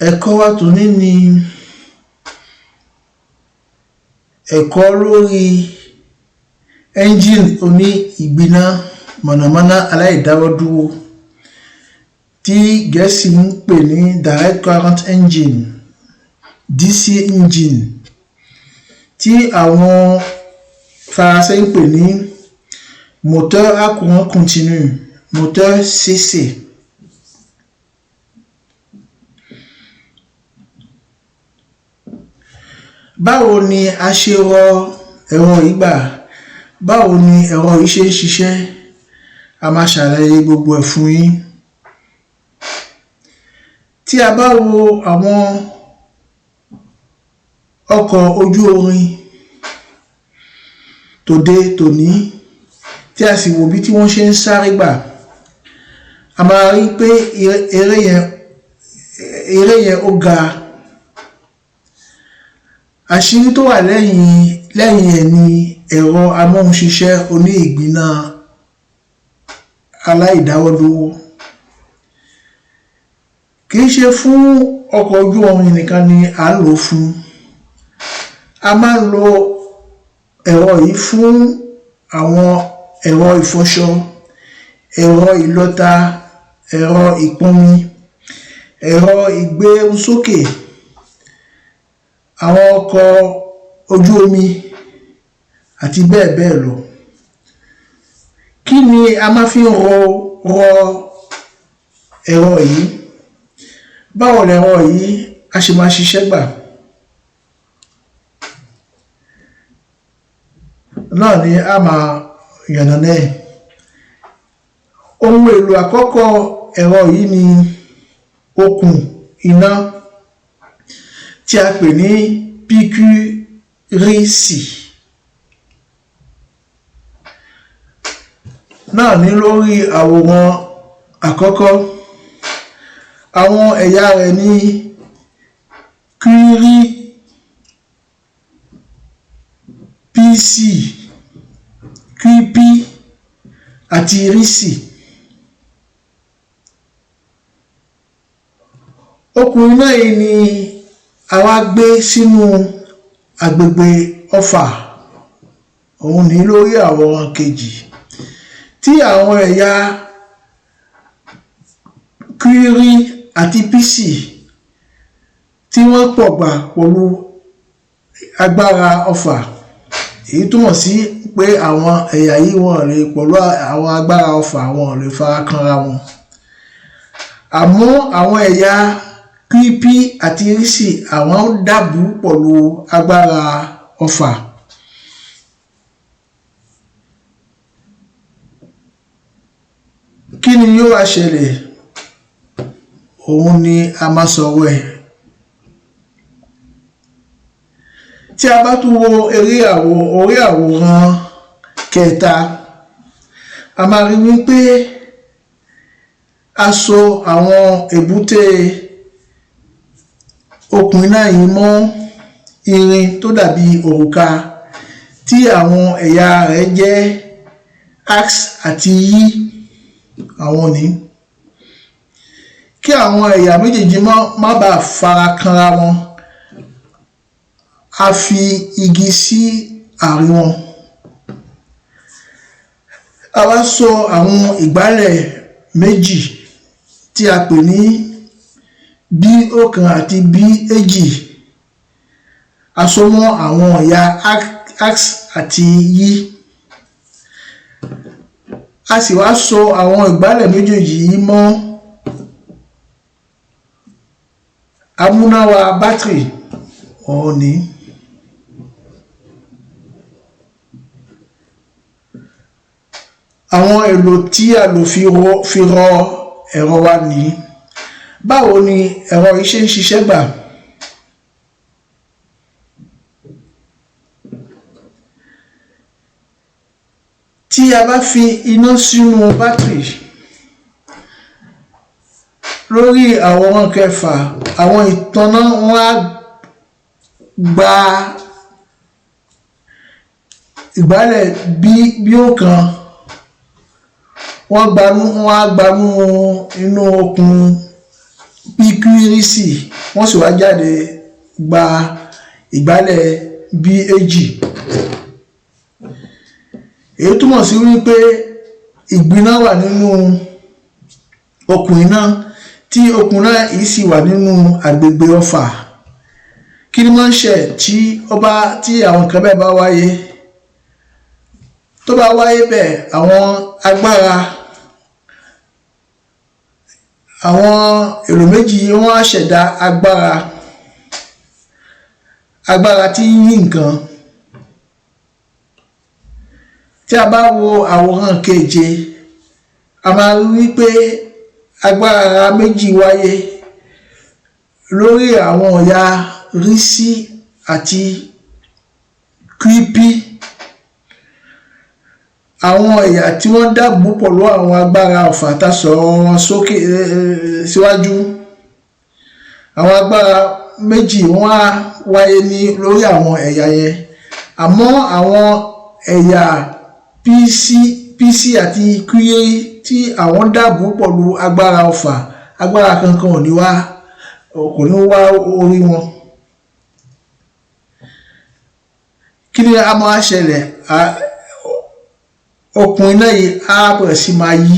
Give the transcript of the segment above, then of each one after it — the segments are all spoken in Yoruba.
Ẹ̀kọ́ wa tòní ni ẹ̀kọ́ lórí ẹ́ńjìnì oní ìgbiná mọ̀nàmọ́ná aláìdáwọ́dúró tí Gẹ̀ẹ́sì ń pè ní direct current engine DC engine tí àwọn Faransé ń pè ní moteur à courant continu moteur CC. Báwo ni a ṣe rọ ẹ̀rọ yìí gbà? Báwo ni ẹ̀rọ yìí ṣe ń ṣiṣẹ́? A máa ṣàlàyé gbogbo ẹ̀ fún yín. Tí a bá wo àwọn ọkọ̀ ojú orin tòde tòní tí a sì wò bí tí wọ́n ṣe ń sáré gbà, a máa rí pé eré yẹn ó ga. Àṣírí tó wà lẹ́yìn ẹ̀ ni ẹ̀rọ amóhunṣiṣẹ́ oní ìgbiná aláìdáwọ́dúró. Kì í ṣe fún ọkọ̀ ojú orin nìkan ni à ń lò ó fún. A máa ń lo ẹ̀rọ yìí fún àwọn ẹ̀rọ ìfọṣọ, ẹ̀rọ ìlọta, ẹ̀rọ ìpọnmi, ẹ̀rọ ìgbérùsókè, àwọn ọkọ̀ ojú omi àti bẹ́ẹ̀ bẹ́ẹ̀ lọ. Kí ni a máa fi ń rọ ẹ̀rọ yìí? Báwo lẹ̀rọ yìí a ṣe máa ṣiṣẹ́ gbà? Náà ni a máa yànnàná ẹ̀. Ohun èlò àkọ́kọ́ ẹ̀rọ yìí ni okùn iná tí a pè ní píkúrìsì. Náà ní lórí àwòrán àkọ́kọ́, àwọn ẹ̀yà rẹ̀ ní kúrì, písì, kípí àti rísì. Okùn iná yìí ni a wá gbé sínú agbègbè ọfà, òun ní lórí àwòrán kejì, tí àwọn ẹ̀yà kúrì àti písì tí wọ́n pọ̀ gbà pẹ̀lú agbára ọfà. Èyí túmọ̀ sí pé àwọn ẹ̀yà yìí wọ́n lè pẹ̀lú àwọn agbára ọfà, wọ́n lè fara kanra wọn. Àmọ́ àwọn ẹ̀yà kípí àti rísì àwọn dàbú pẹ̀lú agbára ọfà. Kí ni yóò wá ṣẹlẹ̀? Òun ni a máa sọ̀rọ̀ ẹ̀. Tí a bá tún wo orí àwòrán kẹta, a máa rí wípé a so àwọn èbúté okùn iná yìí mọ́ irin tó dàbí òrùka tí àwọn ẹ̀yà rẹ̀ jẹ́ ax àti y. Àwọn ní kí àwọn ẹ̀yà méjèèjì má bàa fara kanra wọn, a fi igi sí àárín wọn. A wá so àwọn ìgbálẹ̀ méjì tí a pè ní B1 àti B2, a so mọ́ àwọn ẹ̀yà ax àti y. A sì wá so àwọn ìgbálẹ̀ méjèèjì yìí mọ́ amúnáwá bátìrì ọ̀ọ́ni. Àwọn èlò tí a lò fi rọ ẹ̀rọ wa nìyí. Báwo ni ẹ̀rọ yìí ṣe ń ṣiṣẹ́ gbà? Tí a bá fi iná sínú bátìrì, lórí àwòrán kẹfà, àwọn ìtanná wọn á gba ìgbálẹ̀ B1, wọ́n á gbanú inú okùn PQRC wọ́n sì wá jáde gba ìgbálẹ̀ B2. èyí túmọ̀ sí wípé ìgbiná wà nínú okùn iná tí okùn náà yìí sì wà nínú agbègbè Ọ̀fà. kí ni máa ń ṣe tí àwọn nǹkan bẹ́ẹ̀ bá wáyé? tó bá wáyé bẹ́ẹ̀, àwọn èrò méjì wọ́n á ṣẹ̀dá agbára tí ń yí nǹkan. tí a bá wo àwòrán keje, a máa rí wípé agbára méjì wáyé lórí àwọn ọ̀yà rísí àti kírípì. àwọn ẹ̀yà tí wọ́n dáàbò pẹ̀lú àwọn agbára Ọ̀fà tá sọ̀rọ̀ wọn sókè síwájú. àwọn agbára méjì wọ́n á wáyé lórí àwọn ẹ̀yà yẹn, àmọ́ àwọn ẹ̀yà PC àti QA tí àwọn dáàbò pẹ̀lú agbára Ọ̀fà, agbára kankan kò ní wá orí wọn. kí ni a máa ṣẹlẹ̀? okùn iná yìí á bẹ̀rẹ̀ sí máa yí.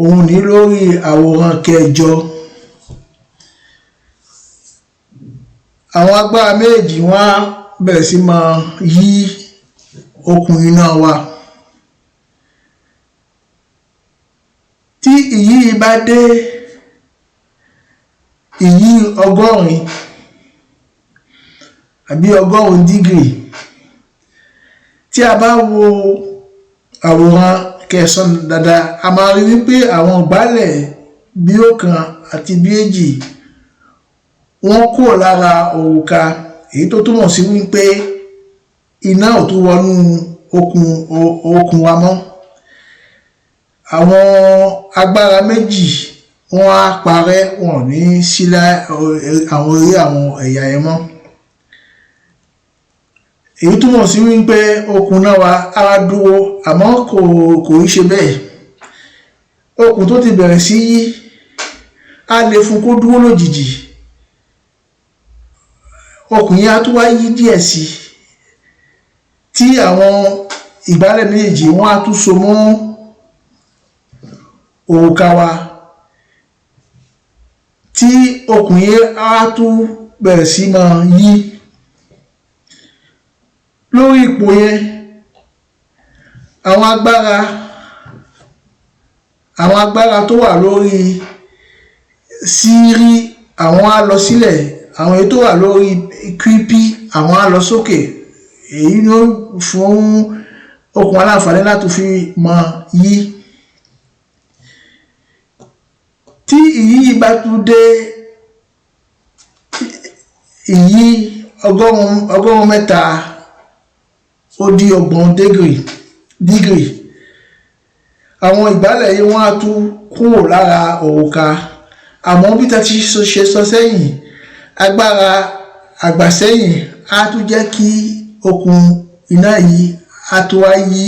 òun ní lórí àwòrán kẹjọ. àwọn agbára méjì wọ́n á bẹ̀rẹ̀ sí máa yí okùn iná wa. tí ìyí bá dé ìyí 100 àbí 100 dígírì, tí a bá wo àwòrán kẹsàn-án dáadáa, a máa rí wípé àwọn ìgbálẹ̀ B1 àti B2 wọ́n kúrò lára òrùka, èyí tó túmọ̀ sí wípé iná ò tún wọnú okùn wa mọ́. àwọn agbára méjì wọ́n á parẹ́, wọn ò ní sílẹ̀ àwọn ẹ̀yà yẹn mọ́. èyí túmọ̀ sí wípé okùn náà wa á dúró, àmọ́ kò ń ṣe bẹ́ẹ̀. okùn tó ti bẹ̀rẹ̀ sí yí á lè fún kó dúró lójijì. okùn yẹn á tún wá yí díẹ̀ sí tí àwọn ìgbálẹ̀ méjèèjì wọ́n á tún so mọ́ òrùka wa, tí okùn yẹn á tún bẹ̀rẹ̀ sí máa yí. lórí ipò yẹn, àwọn agbára tó wà lórí sírí àwọn á lọ sílẹ̀, àwọn èyí tó wà lórí kírípì àwọn á lọ sókè. èyí ló fún okùn aláǹfààní láti fi máa yí. tí ìyí bá tún dé ìyí 330 dígírì, àwọn ìgbálẹ̀ yìí wọ́n á tún kúrò lára òrùka. àmọ́ bí ta ti ṣe sọ sẹ́yìn, agbára àgbàsẹ́yìn á tún jẹ́ kí okùn iná yìí á tún wá yí,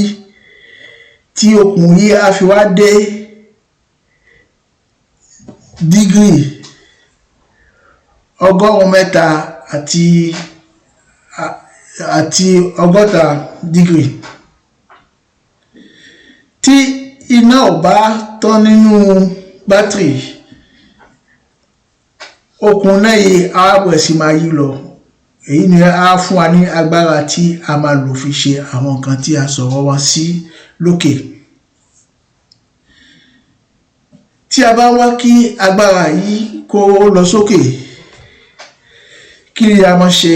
tí okùn yìí á fi wá dé dígírì 360 àti 60 dígírì. tí iná ò bá tán nínú bátìrì, okùn náà yìí á bẹ̀rẹ̀ sí máa yí lọ. èyí ni á fún wa ní agbára tí a máa lò fi ṣe àwọn nǹkan tí a sọ̀rọ̀ wá sí lókè. tí a bá wá kí agbára yìí kó lọ sókè, kí ni a máa ṣe?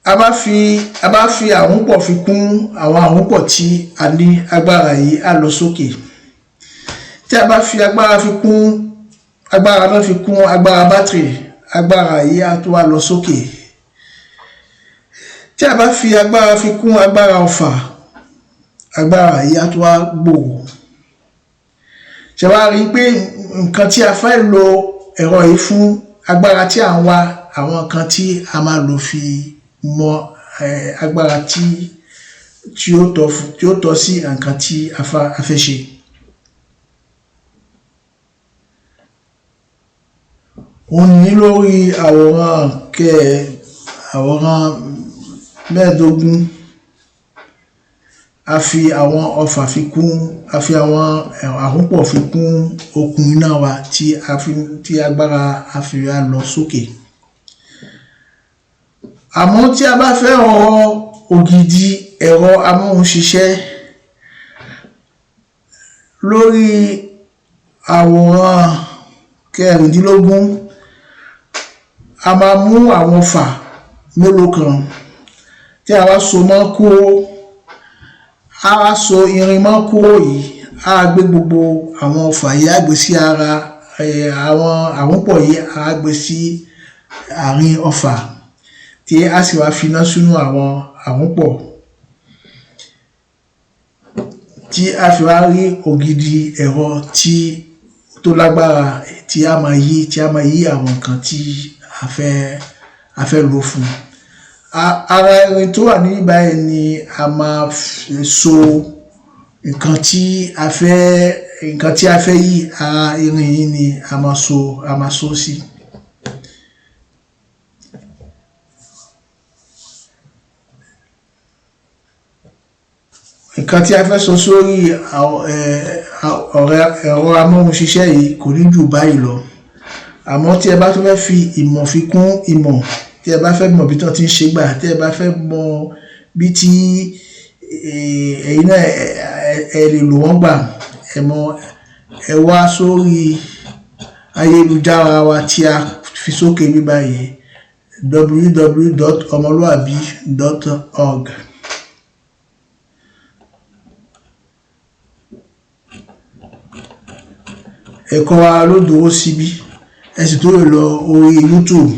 a bá fi àwùnpọ̀ fi kún àwọn àwùnpọ̀ tí a ní agbára yìí á lọ sókè. tí a bá fi agbára náà fi kún agbára bátìrì, agbára yìí á tó wá lọ sókè. tí a bá fi agbára fi kún agbára Ọ̀fà, agbára yìí á tó wá gbòòrò. ṣe wá rí i pé nǹkan tí a fẹ́ lo ẹ̀rọ yìí fún, agbára tí à ń wá, àwọn nǹkan tí a máa lò fi mọ agbára tí ó tọ́ sí nǹkan tí a fẹ́ ṣe. òun ní lórí àwòrán mẹ́ẹ̀ẹ́dógún. A fi àwọn ọfà fi kún, a fi àwọn àhúnpọ̀ fi kún okùn iná wa tí agbára a fi wá lọ sókè. Àmọ́ tí a bá fẹ́ ọ̀rọ̀ ògidì ẹ̀rọ amóhunṣiṣẹ́ lórí àwòrán kẹrìndínlógún, a máa mú àwọn ọfà mélòó kan tí a wá so mọ́ kóró. A wá so irin mọ́ kóró yìí, a gbé gbogbo àwọn ọfà yìí a gbé sí ara àwọn àhúnpọ̀ yìí, a gbé sí àárín ọfà tí a sì wá finá sínú àwọn àhúnpọ̀ tí a fi wá rí ògidì ẹ̀rọ tó lágbára tí a máa yí àwọn nǹkan tí a fẹ́ lò fún. Ara irin tó wà ní báyìí ni a máa so nǹkan tí a fẹ́ yí, ara irin yìí ni a máa so sí. Nǹkan tí a fẹ́ sọ sórí ẹ̀rọ amóhunṣiṣẹ́ yìí kò ní jù báyìí lọ. Àmọ́ tí ẹ bá tún fẹ́ fi ìmọ̀ fi kún ìmọ̀, tí ẹ bá fẹ́ mọ̀ bí tí wọ́n ti ń ṣe gbà, tí ẹ bá fẹ́ mọ̀ bí tí ẹ̀yin náà ẹ lè lò wọ́n gbà, ẹ wá sórí ayélujára wa tí a fi sókè ní báyìí, www.omoluabi.org. Ẹ̀kọ́ wa ló dúró síbí. Ẹ sì tó lè lọ orí YouTube.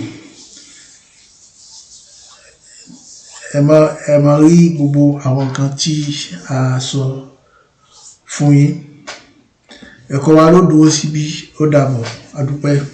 Ẹ máa rí gbogbo àwọn nǹkan tí a sọ fún yín. Ẹ̀kọ́ wa ló dúró síbí. Ó dàbọ̀. A dúpẹ́.